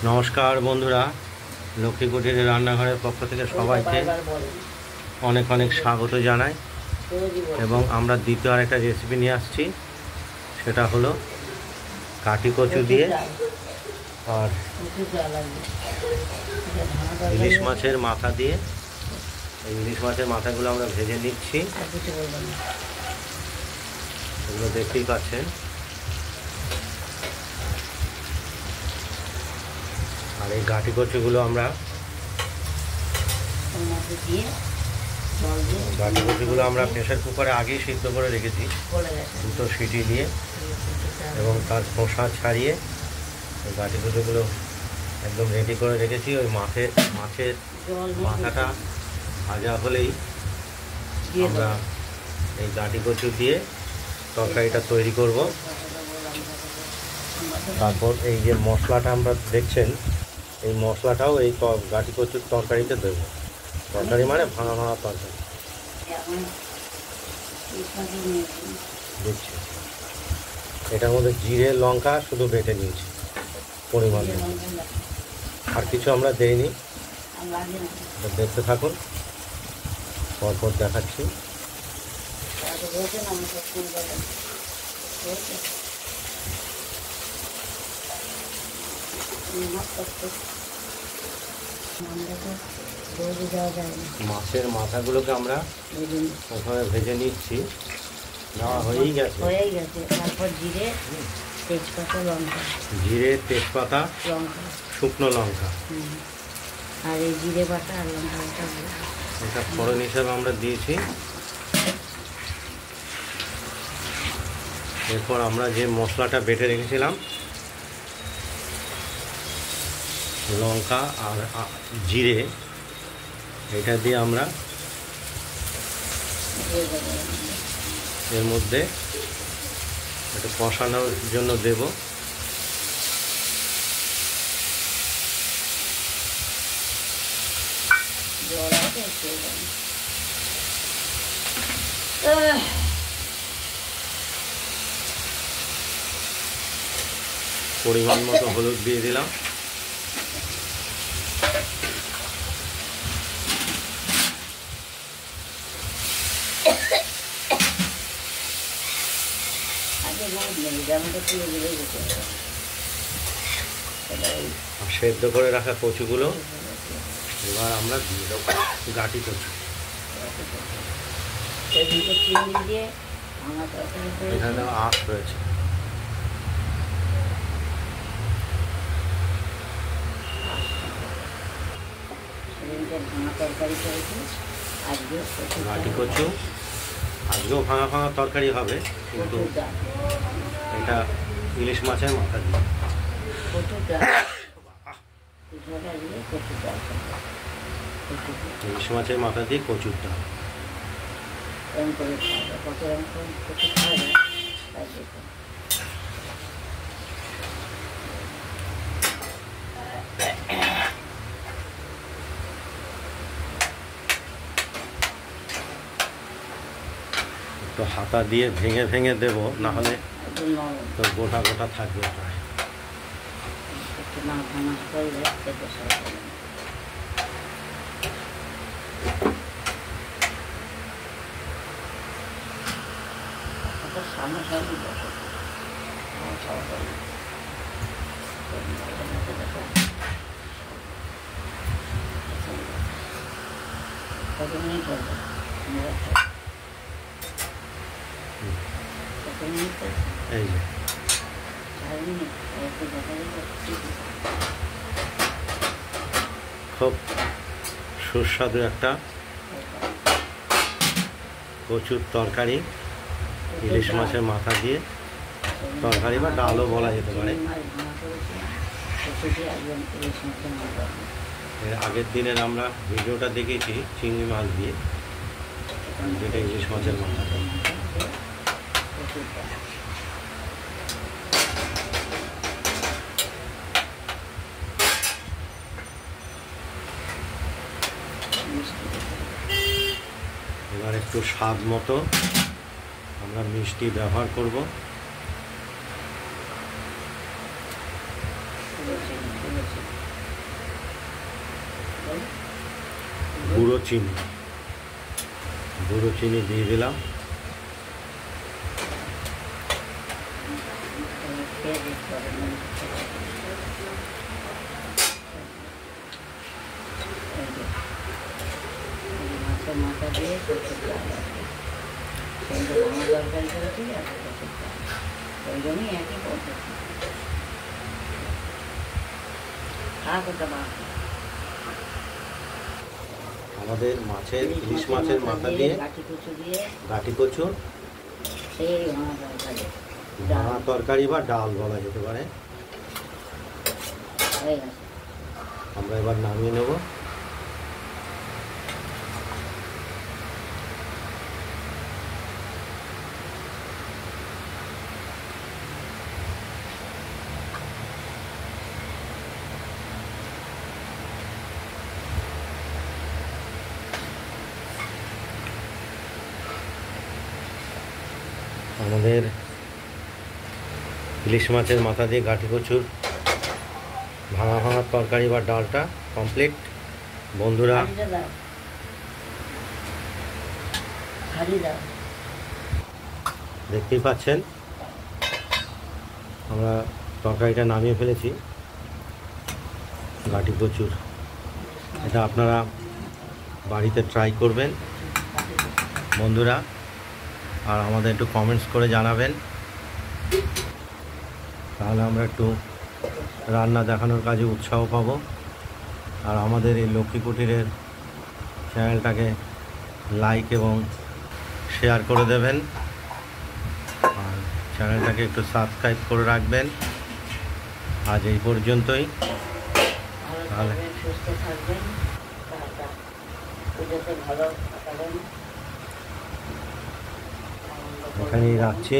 নমস্কার বন্ধুরা, লক্ষ্মী কুটিরের রান্নাঘরের পক্ষ থেকে সবাইকে অনেক অনেক স্বাগত জানাই। এবং আমরা দ্বিতীয় আরেকটা রেসিপি নিয়ে আসছি, সেটা হলো কাঠি কচু দিয়ে আর ইলিশ মাছের মাথা দিয়ে। এই ইলিশ মাছের মাথাগুলো আমরা ভেজে নিচ্ছি, এগুলো দেখতেই পাচ্ছেন। আর এই গাঠি কচুগুলো আমরা প্রেসার কুকারে আগেই সিদ্ধ করে রেখেছি, দুটো সিটি দিয়ে, এবং তার খোসা ছাড়িয়ে ওই গাঠি কচুগুলো একদম রেডি করে রেখেছি। ওই মাছের মাথাটা ভাজা হলেই আমরা এই গাঠি কচু দিয়ে তরকারিটা তৈরি করব। তারপর এই যে মশলাটা আমরা দেখছেন, এই মশলাটাও এই গাঠি কচুর তরকারিতে দেবো। তরকারি মানে ভাঙা ভাঙা তরকারি দিচ্ছি। এটার মধ্যে জিরে লঙ্কা শুধু বেটে নিয়েছি পরিমাণ, আর কিছু আমরা দেইনি। দেখতে থাকুন, পরপর দেখাচ্ছি। মাছের মাথাগুলোকে আমরা প্রথমে ভেজে নিচ্ছি, নেওয়া হয়েই গেছে। তারপর জিরে তেজপাতা লঙ্কা শুকনো লঙ্কা আর এই জিরে বাটা আর লঙ্কা এটা ফোড়ন হিসাবে আমরা দিয়েছি। এরপর আমরা যে মশলাটা বেটে রেখেছিলাম, লঙ্কা আর জিরে, এটা দিয়ে আমরা এর মধ্যে একটু কষানোর জন্য দেব। পরিমাণ মতো হলুদ দিয়ে দিলাম। সেদ্ধ করে রাখা কচুগুলো এবার আমরা দিয়ে দেবো। গাঠি কচু এখানে আঁশ রয়েছে। গাঠি কচু আজকেও ভাঙা ভাঙা তরকারি হবে, কিন্তু এটা ইলিশ মাছের মাথা দিয়ে। ইলিশ মাছের মাথা দিয়ে কচুর ডাল। তো হাতা দিয়ে ভেঙে ভেঙে দেবো, না হলে তো গোটা গোটা থাকবে। এই যে খুব সুস্বাদু একটা কচুর তরকারি, ইলিশ মাছের মাথা দিয়ে তরকারি বা ডালও বলা যেতে পারে। এর আগের দিনের আমরা ভিডিওটা দেখেছি চিংড়ি মাছ দিয়ে, যেটা ইলিশ মাছের মাথা। এবার একটু স্বাদ মতো আমরা মিষ্টি ব্যবহার করব। গুঁড়ো চিনি দিয়ে দিলাম। মাছের মাথা দিয়ে কচুর ডাল আছে, কিন্তু আমার তরকারি করেছি আর কচুর ডাল, ওই জন্যই একই পদ্ধতি। আমাদের ইলিশ মাছের মাথা দিয়ে গাঁটি কচু, সেই ভাঙা তরকারি, ভাঙা তরকারি বা ডাল বলা যেতে পারে। আমরা এবার নামিয়ে নেব। আমাদের ইলিশ মাছের মাথা দিয়ে গাঁটি কচুর ভাঙা তরকারি বা ডালটা কমপ্লিট। বন্ধুরা, দেখতেই পাচ্ছেন আমরা তরকারিটা নামিয়ে ফেলেছি। গাঁটি কচুর, এটা আপনারা বাড়িতে ট্রাই করবেন বন্ধুরা, আর আমাদের একটু কমেন্টস করে জানাবেন, তাহলে আমরা একটু রান্না দেখানোর কাজে উৎসাহ পাবো। আর আমাদের এই লক্ষ্মী কুটিরের চ্যানেলটাকে লাইক এবং শেয়ার করে দেবেন, আর চ্যানেলটাকে একটু সাবস্ক্রাইব করে রাখবেন। আজ এই পর্যন্তই, তাহলে সুস্থ থাকবেন, পুজোতে ভালো কাটাবেন। এখানেই রাখছি।